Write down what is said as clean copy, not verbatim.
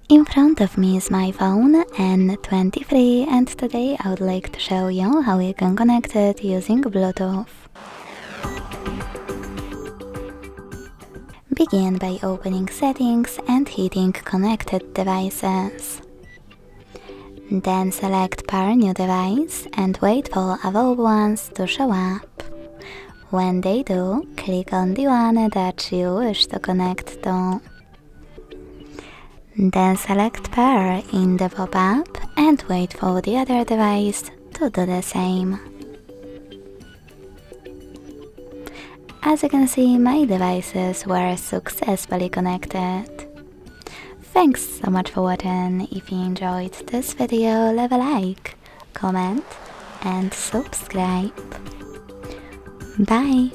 In front of me is my phone N23, and today I would like to show you how you can connect it using Bluetooth. Begin by opening Settings and hitting Connected Devices. Then select Pair New Device and wait for available ones to show up. When they do, click on the one that you wish to connect to. Then select Pair in the pop-up and wait for the other device to do the same. As you can see, my devices were successfully connected. Thanks so much for watching. If you enjoyed this video, leave a like, comment and subscribe. Bye!